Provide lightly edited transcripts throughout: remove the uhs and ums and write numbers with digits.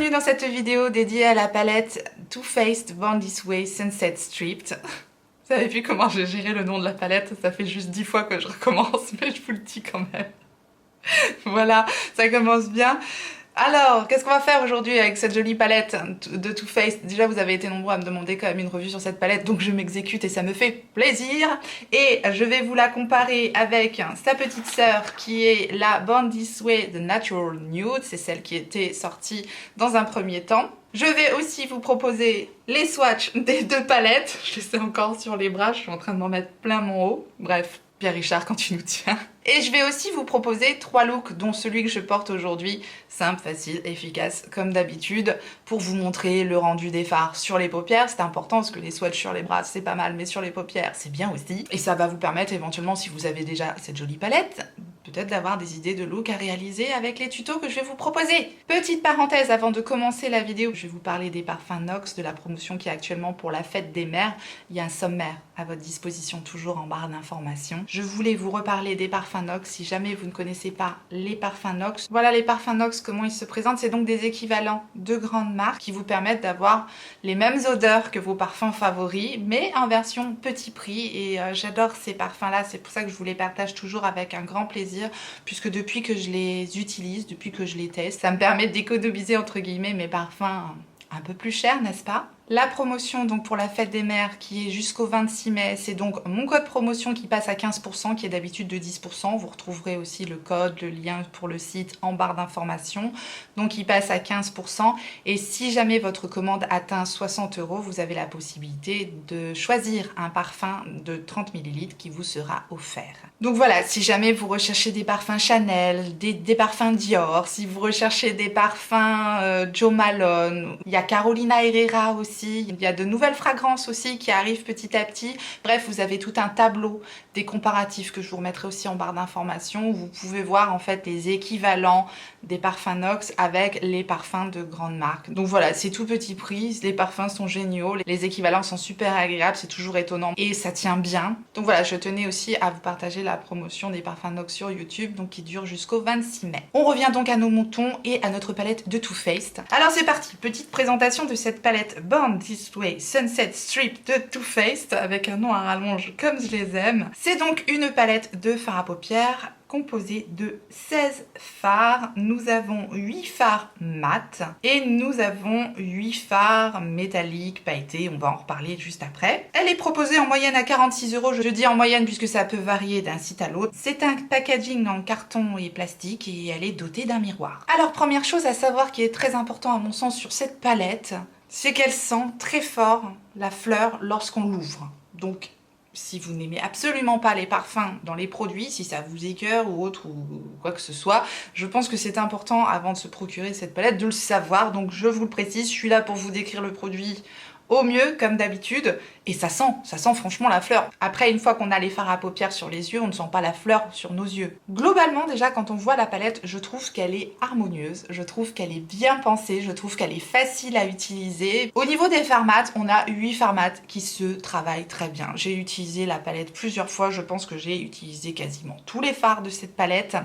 Bienvenue dans cette vidéo dédiée à la palette Too Faced Born This Way Sunset Stripped. Vous avez vu comment j'ai géré le nom de la palette? Ça fait juste 10 fois que je recommence, mais je vous le dis quand même. Voilà, ça commence bien. Alors, qu'est-ce qu'on va faire aujourd'hui avec cette jolie palette de Too Faced? Déjà, vous avez été nombreux à me demander quand même une revue sur cette palette, donc je m'exécute et ça me fait plaisir. Et je vais vous la comparer avec sa petite sœur qui est la Born This Way The Natural Nude. C'est celle qui était sortie dans un premier temps. Je vais aussi vous proposer les swatchs des deux palettes. Je les ai encore sur les bras, je suis en train de m'en mettre plein mon haut. Bref, Pierre Richard quand tu nous tiens. Et je vais aussi vous proposer 3 looks, dont celui que je porte aujourd'hui, simple, facile, efficace, comme d'habitude, pour vous montrer le rendu des fards sur les paupières. C'est important parce que les swatchs sur les bras, c'est pas mal, mais sur les paupières, c'est bien aussi. Et ça va vous permettre éventuellement, si vous avez déjà cette jolie palette, peut-être d'avoir des idées de look à réaliser avec les tutos que je vais vous proposer. Petite parenthèse avant de commencer la vidéo, je vais vous parler des parfums Nox, de la promotion qui est actuellement pour la fête des mères. Il y a un sommaire à votre disposition, toujours en barre d'informations. Je voulais vous reparler des parfums Nox si jamais vous ne connaissez pas les parfums Nox. Voilà les parfums Nox, comment ils se présentent. C'est donc des équivalents de grandes marques qui vous permettent d'avoir les mêmes odeurs que vos parfums favoris, mais en version petit prix. Et j'adore ces parfums-là, c'est pour ça que je vous les partage toujours avec un grand plaisir, puisque depuis que je les utilise, depuis que je les teste, ça me permet d'économiser entre guillemets mes parfums un peu plus chers, n'est-ce pas? La promotion donc pour la fête des mères qui est jusqu'au 26 mai, c'est donc mon code promotion qui passe à 15%, qui est d'habitude de 10%. Vous retrouverez aussi le code, le lien pour le site en barre d'informations. Donc il passe à 15%. Et si jamais votre commande atteint 60 €, vous avez la possibilité de choisir un parfum de 30 ml qui vous sera offert. Donc voilà, si jamais vous recherchez des parfums Chanel, des parfums Dior, si vous recherchez des parfums Jo Malone, il y a Carolina Herrera aussi. Il y a de nouvelles fragrances aussi qui arrivent petit à petit. Bref, vous avez tout un tableau des comparatifs que je vous remettrai aussi en barre d'informations où vous pouvez voir en fait les équivalents des parfums Nox avec les parfums de grandes marques. Donc voilà, c'est tout petit prix, les parfums sont géniaux, les équivalents sont super agréables, c'est toujours étonnant et ça tient bien. Donc voilà, je tenais aussi à vous partager la promotion des parfums Nox sur YouTube, donc qui dure jusqu'au 26 mai. On revient donc à nos moutons et à notre palette de Too Faced. Alors c'est parti, petite présentation de cette palette Born This Way Sunset Stripped de Too Faced, avec un nom à rallonge comme je les aime. C'est donc une palette de fards à paupières composée de 16 fards. Nous avons 8 fards mat et nous avons 8 fards métalliques pailletés. On va en reparler juste après. Elle est proposée en moyenne à 46 €. Je dis en moyenne puisque ça peut varier d'un site à l'autre. C'est un packaging en carton et plastique et elle est dotée d'un miroir. Alors première chose à savoir qui est très important à mon sens sur cette palette, c'est qu'elle sent très fort la fleur lorsqu'on l'ouvre. Donc si vous n'aimez absolument pas les parfums dans les produits, si ça vous écœure ou autre ou quoi que ce soit, je pense que c'est important avant de se procurer cette palette de le savoir. Donc je vous le précise, je suis là pour vous décrire le produit au mieux comme d'habitude et ça sent franchement la fleur. Après, une fois qu'on a les fards à paupières sur les yeux, on ne sent pas la fleur sur nos yeux. Globalement déjà quand on voit la palette, je trouve qu'elle est harmonieuse, je trouve qu'elle est bien pensée, je trouve qu'elle est facile à utiliser. Au niveau des fards mat, on a 8 fards mat qui se travaillent très bien. J'ai utilisé la palette plusieurs fois, je pense que j'ai utilisé quasiment tous les fards de cette palette.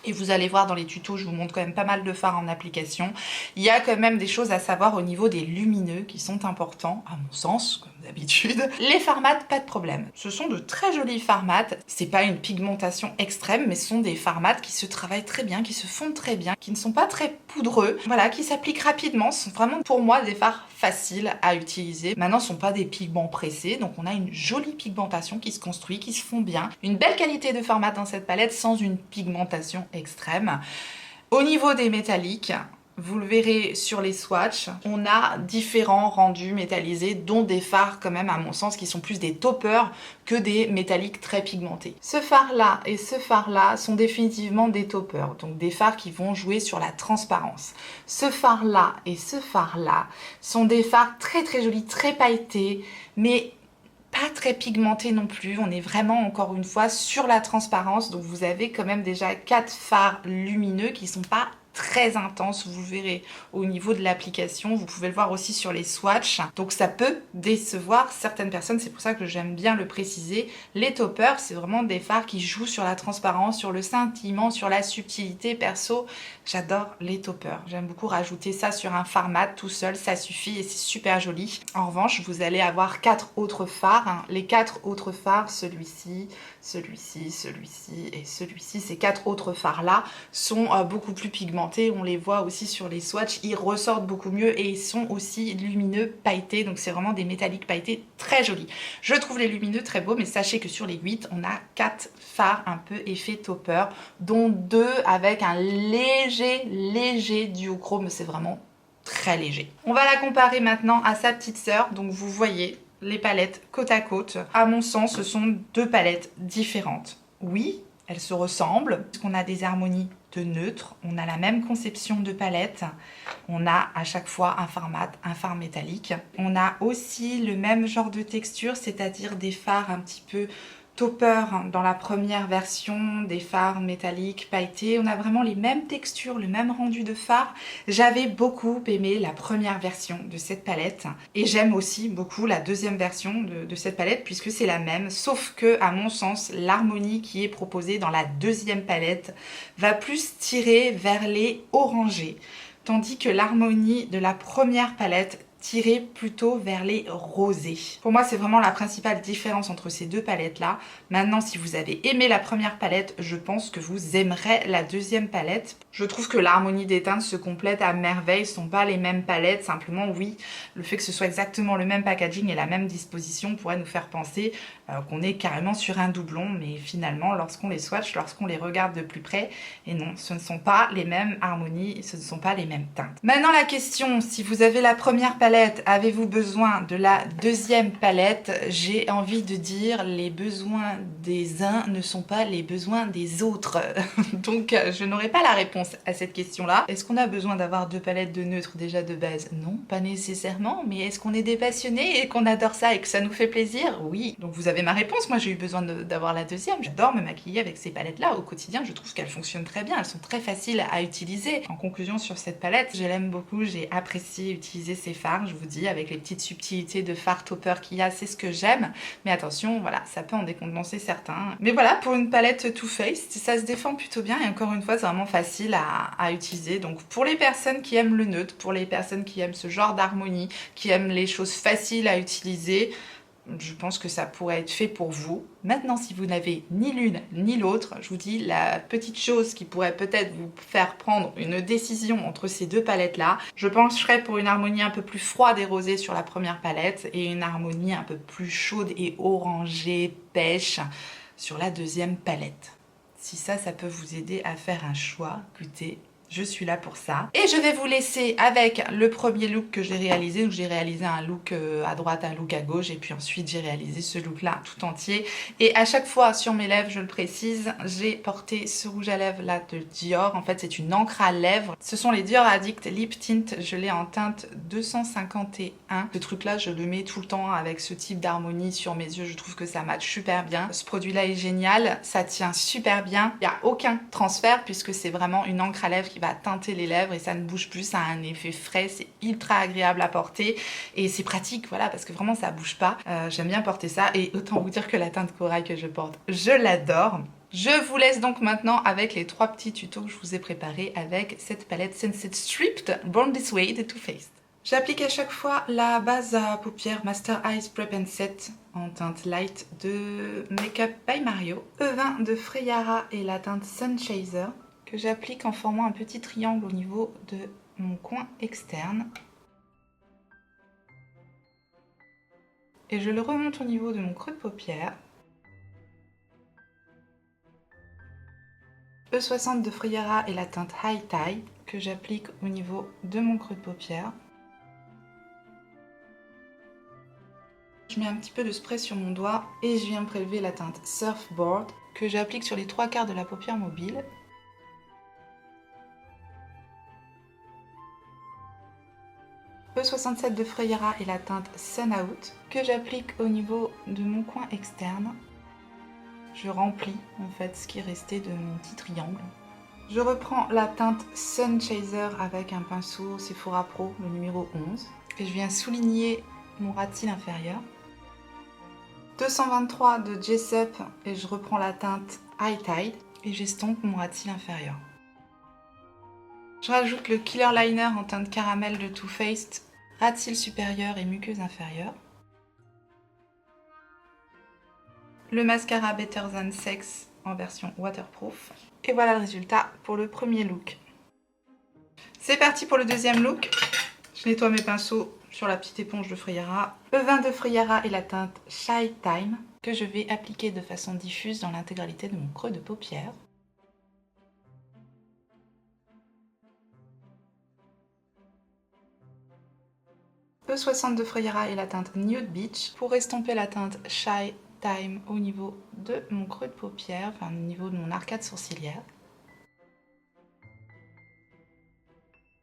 Et vous allez voir dans les tutos, je vous montre quand même pas mal de fards en application. Il y a quand même des choses à savoir au niveau des lumineux qui sont importants, à mon sens, comme d'habitude. Les fards mat, pas de problème. Ce sont de très jolis fards mat. C'est pas une pigmentation extrême, mais ce sont des fards mat qui se travaillent très bien, qui se fondent très bien, qui ne sont pas très poudreux, voilà, qui s'appliquent rapidement. Ce sont vraiment pour moi des fards faciles à utiliser. Maintenant, ce ne sont pas des pigments pressés, donc on a une jolie pigmentation qui se construit, qui se fond bien. Une belle qualité de fards mat dans cette palette sans une pigmentation extrême. Au niveau des métalliques, vous le verrez sur les swatchs, on a différents rendus métallisés, dont des fards quand même à mon sens qui sont plus des toppers que des métalliques très pigmentés. Ce phare-là et ce phare-là sont définitivement des toppers, donc des fards qui vont jouer sur la transparence. Ce phare-là et ce phare-là sont des fards très très jolis, très pailletés, mais pas très pigmenté non plus. On est vraiment encore une fois sur la transparence, donc vous avez quand même déjà 4 fards lumineux qui sont pas très intense, vous le verrez au niveau de l'application, vous pouvez le voir aussi sur les swatchs, donc ça peut décevoir certaines personnes, c'est pour ça que j'aime bien le préciser. Les toppers, c'est vraiment des fards qui jouent sur la transparence, sur le scintillement, sur la subtilité. Perso, j'adore les toppers, j'aime beaucoup rajouter ça sur un fard mat tout seul, ça suffit et c'est super joli. En revanche, vous allez avoir 4 autres fards, hein. Les 4 autres fards, celui-ci, celui-ci, celui-ci et celui-ci, ces 4 autres fards là sont beaucoup plus pigmentés, on les voit aussi sur les swatchs, ils ressortent beaucoup mieux et ils sont aussi lumineux pailletés, donc c'est vraiment des métalliques pailletés très jolis. Je trouve les lumineux très beaux, mais sachez que sur les 8 on a 4 fards un peu effet topper, dont 2 avec un léger duochrome, c'est vraiment très léger. On va la comparer maintenant à sa petite sœur, donc vous voyez les palettes côte à côte. À mon sens, ce sont 2 palettes différentes. Oui, elles se ressemblent, parce qu'on a des harmonies de neutre, on a la même conception de palette, on a à chaque fois un fard mat, un fard métallique. On a aussi le même genre de texture, c'est-à-dire des fards un petit peu topper dans la première version, des fards métalliques pailletés. On a vraiment les mêmes textures, le même rendu de fard. J'avais beaucoup aimé la première version de cette palette et j'aime aussi beaucoup la deuxième version de cette palette puisque c'est la même, sauf que à mon sens l'harmonie qui est proposée dans la deuxième palette va plus tirer vers les orangés, tandis que l'harmonie de la première palette tirer plutôt vers les rosés. Pour moi, c'est vraiment la principale différence entre ces 2 palettes-là. Maintenant, si vous avez aimé la première palette, je pense que vous aimerez la deuxième palette. Je trouve que l'harmonie des teintes se complète à merveille. Ce ne sont pas les mêmes palettes. Simplement, oui, le fait que ce soit exactement le même packaging et la même disposition pourrait nous faire penser qu'on est carrément sur un doublon. Mais finalement, lorsqu'on les swatch, lorsqu'on les regarde de plus près, et non, ce ne sont pas les mêmes harmonies, ce ne sont pas les mêmes teintes. Maintenant, la question, si vous avez la première palette, avez-vous besoin de la deuxième palette? J'ai envie de dire, les besoins des uns ne sont pas les besoins des autres. Donc je n'aurai pas la réponse à cette question-là. Est-ce qu'on a besoin d'avoir 2 palettes de neutres déjà de base? Non, pas nécessairement. Mais est-ce qu'on est des passionnés et qu'on adore ça et que ça nous fait plaisir? Oui. Donc vous avez ma réponse. Moi j'ai eu besoin d'avoir la deuxième. J'adore me maquiller avec ces palettes-là au quotidien. Je trouve qu'elles fonctionnent très bien. Elles sont très faciles à utiliser. En conclusion sur cette palette, je l'aime beaucoup. J'ai apprécié utiliser ces fards. Je vous dis, avec les petites subtilités de fard topper qu'il y a, c'est ce que j'aime. Mais attention, voilà, ça peut en décontenancer certains. Mais voilà, pour une palette Too Faced, ça se défend plutôt bien. Et encore une fois, c'est vraiment facile à utiliser. Donc pour les personnes qui aiment le neutre, pour les personnes qui aiment ce genre d'harmonie, qui aiment les choses faciles à utiliser, je pense que ça pourrait être fait pour vous. Maintenant, si vous n'avez ni l'une ni l'autre, je vous dis la petite chose qui pourrait peut-être vous faire prendre une décision entre ces 2 palettes-là, je pencherais pour une harmonie un peu plus froide et rosée sur la première palette et une harmonie un peu plus chaude et orangée, pêche sur la deuxième palette. Si ça peut vous aider à faire un choix, écoutez, je suis là pour ça. Et je vais vous laisser avec le premier look que j'ai réalisé. Donc j'ai réalisé un look à droite, un look à gauche. Et puis ensuite j'ai réalisé ce look là tout entier. Et à chaque fois sur mes lèvres, je le précise, j'ai porté ce rouge à lèvres là de Dior. En fait c'est une encre à lèvres. Ce sont les Dior Addict Lip Tint. Je l'ai en teinte 251. Ce truc là je le mets tout le temps avec ce type d'harmonie sur mes yeux. Je trouve que ça match super bien. Ce produit là est génial. Ça tient super bien. Il n'y a aucun transfert puisque c'est vraiment une encre à lèvres qui va teinter les lèvres et ça ne bouge plus, ça a un effet frais, c'est ultra agréable à porter et c'est pratique, voilà, parce que vraiment ça bouge pas. J'aime bien porter ça et autant vous dire que la teinte corail que je porte, je l'adore. Je vous laisse donc maintenant avec les 3 petits tutos que je vous ai préparés avec cette palette Sunset Stripped Born This Way de Too Faced. J'applique à chaque fois la base à paupières Master Eyes Prep and Set en teinte light de Makeup by Mario, E20 de Freyara et la teinte Sun Chaser que j'applique en formant un petit triangle au niveau de mon coin externe. Et je le remonte au niveau de mon creux de paupière. E60 de Freyara et la teinte High Tie que j'applique au niveau de mon creux de paupière. Je mets un petit peu de spray sur mon doigt et je viens prélever la teinte Surfboard que j'applique sur les 3/4 de la paupière mobile. E67 de Freyara et la teinte Sun Out que j'applique au niveau de mon coin externe. Je remplis en fait ce qui est resté de mon petit triangle. Je reprends la teinte Sun Chaser avec un pinceau Sephora Pro, le numéro 11. Et je viens souligner mon ras-de-cils inférieur. 223 de Jessup et je reprends la teinte High Tide et j'estompe mon ras-de-cils inférieur. Je rajoute le Killer Liner en teinte caramel de Too Faced, ras-de-cils supérieur et muqueuse inférieure. Le mascara Better Than Sex en version waterproof. Et voilà le résultat pour le premier look. C'est parti pour le deuxième look. Je nettoie mes pinceaux sur la petite éponge de Friera. E20 de Friera et la teinte Shy Time que je vais appliquer de façon diffuse dans l'intégralité de mon creux de paupière. E60 de Friera et la teinte Nude Beach pour estomper la teinte Shy Time au niveau de mon creux de paupière, enfin au niveau de mon arcade sourcilière.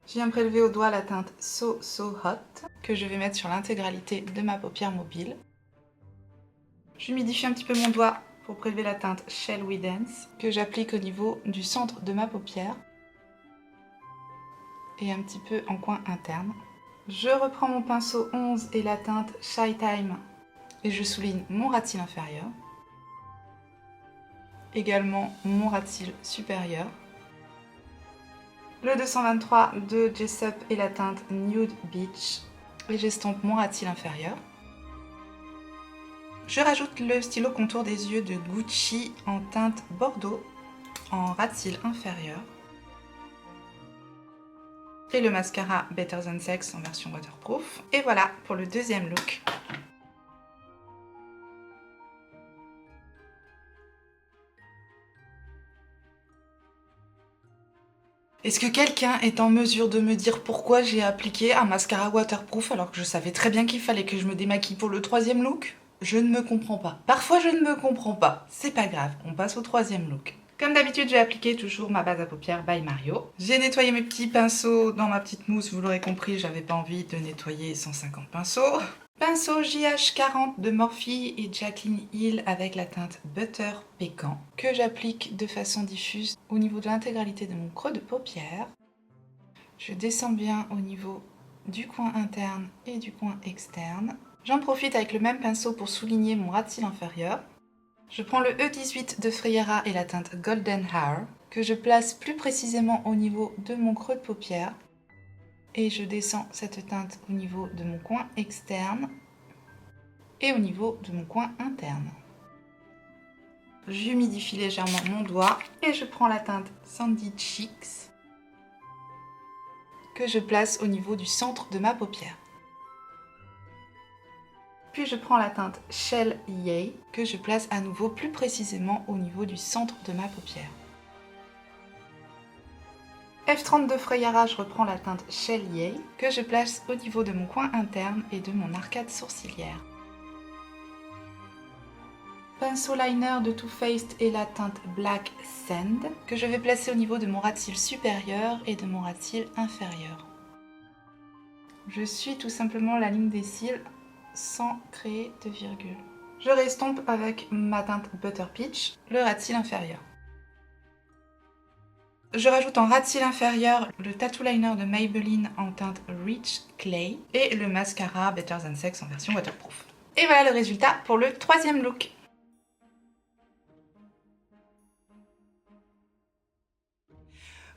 Je viens prélever au doigt la teinte So Hot que je vais mettre sur l'intégralité de ma paupière mobile. J'humidifie un petit peu mon doigt pour prélever la teinte Shall We Dance que j'applique au niveau du centre de ma paupière et un petit peu en coin interne. Je reprends mon pinceau 11 et la teinte Shy Time et je souligne mon ras-de-cils inférieur. Également mon ras-de-cils supérieur. Le 223 de Jessup et la teinte Nude Beach et j'estompe mon ras-de-cils inférieur. Je rajoute le stylo contour des yeux de Gucci en teinte Bordeaux en ras-de-cils inférieur. Et le mascara Better Than Sex en version waterproof. Et voilà pour le deuxième look. Est-ce que quelqu'un est en mesure de me dire pourquoi j'ai appliqué un mascara waterproof alors que je savais très bien qu'il fallait que je me démaquille pour le troisième look? Je ne me comprends pas. Parfois je ne me comprends pas. C'est pas grave, on passe au troisième look. Comme d'habitude, j'ai appliqué toujours ma base à paupières by Mario. J'ai nettoyé mes petits pinceaux dans ma petite mousse, vous l'aurez compris, j'avais pas envie de nettoyer 150 pinceaux. Pinceau JH40 de Morphe et Jaclyn Hill avec la teinte Butter Pécan que j'applique de façon diffuse au niveau de l'intégralité de mon creux de paupière. Je descends bien au niveau du coin interne et du coin externe. J'en profite avec le même pinceau pour souligner mon ras-de-cils inférieur. Je prends le E18 de Friera et la teinte Golden Hair que je place plus précisément au niveau de mon creux de paupière. Et je descends cette teinte au niveau de mon coin externe et au niveau de mon coin interne. J'humidifie légèrement mon doigt et je prends la teinte Sandy Cheeks que je place au niveau du centre de ma paupière. Puis je prends la teinte Shell Yay que je place à nouveau plus précisément au niveau du centre de ma paupière. F30 de Friera, je reprends la teinte Shell Yay que je place au niveau de mon coin interne et de mon arcade sourcilière. Pinceau liner de Too Faced et la teinte Black Sand que je vais placer au niveau de mon ras-de-cils supérieur et de mon ras-de-cils inférieur. Je suis tout simplement la ligne des cils sans créer de virgule. Je restompe avec ma teinte Butter Peach le ras-de-cils inférieur. Je rajoute en ras-de-cils inférieur le tattoo liner de Maybelline en teinte Rich Clay et le mascara Better Than Sex en version waterproof. Et voilà le résultat pour le troisième look.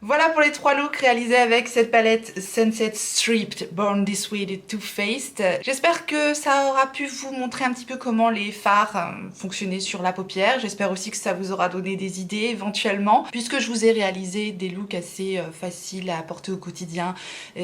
Voilà pour les 3 looks réalisés avec cette palette Sunset Stripped Born This Way de Too Faced. J'espère que ça aura pu vous montrer un petit peu comment les fards fonctionnaient sur la paupière. J'espère aussi que ça vous aura donné des idées éventuellement, puisque je vous ai réalisé des looks assez faciles à apporter au quotidien,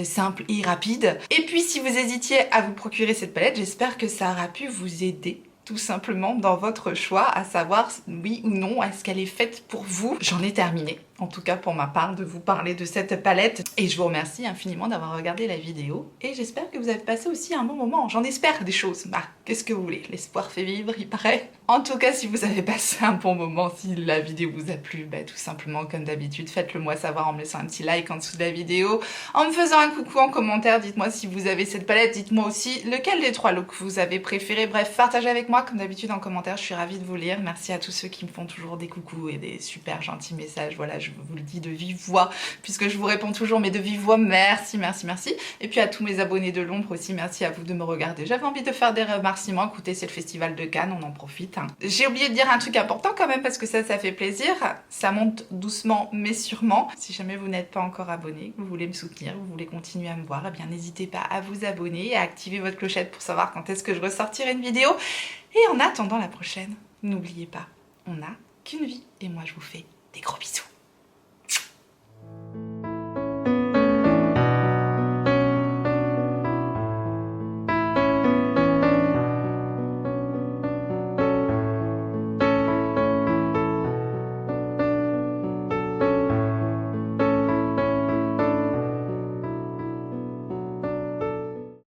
simples et rapides. Et puis si vous hésitiez à vous procurer cette palette, j'espère que ça aura pu vous aider tout simplement dans votre choix, à savoir oui ou non, est-ce qu'elle est faite pour vous. J'en ai terminé, en tout cas pour ma part, de vous parler de cette palette. Et je vous remercie infiniment d'avoir regardé la vidéo. Et j'espère que vous avez passé aussi un bon moment. J'en espère des choses. Bah, qu'est-ce que vous voulez? L'espoir fait vivre, il paraît. En tout cas, si vous avez passé un bon moment, si la vidéo vous a plu, bah, tout simplement, comme d'habitude, faites-le moi savoir en me laissant un petit like en dessous de la vidéo, en me faisant un coucou en commentaire. Dites-moi si vous avez cette palette. Dites-moi aussi lequel des 3 looks vous avez préféré. Bref, partagez avec moi, comme d'habitude, en commentaire. Je suis ravie de vous lire. Merci à tous ceux qui me font toujours des coucous et des super gentils messages. Voilà, je vous le dis de vive voix, puisque je vous réponds toujours, mais de vive voix, merci, merci, merci. Et puis à tous mes abonnés de l'ombre aussi, merci à vous de me regarder. J'avais envie de faire des remerciements, écoutez, c'est le festival de Cannes, on en profite. Hein. J'ai oublié de dire un truc important quand même, parce que ça fait plaisir. Ça monte doucement, mais sûrement. Si jamais vous n'êtes pas encore abonné, que vous voulez me soutenir, vous voulez continuer à me voir, eh bien n'hésitez pas à vous abonner et à activer votre clochette pour savoir quand est-ce que je ressortirai une vidéo. Et en attendant la prochaine, n'oubliez pas, on n'a qu'une vie. Et moi, je vous fais des gros bisous.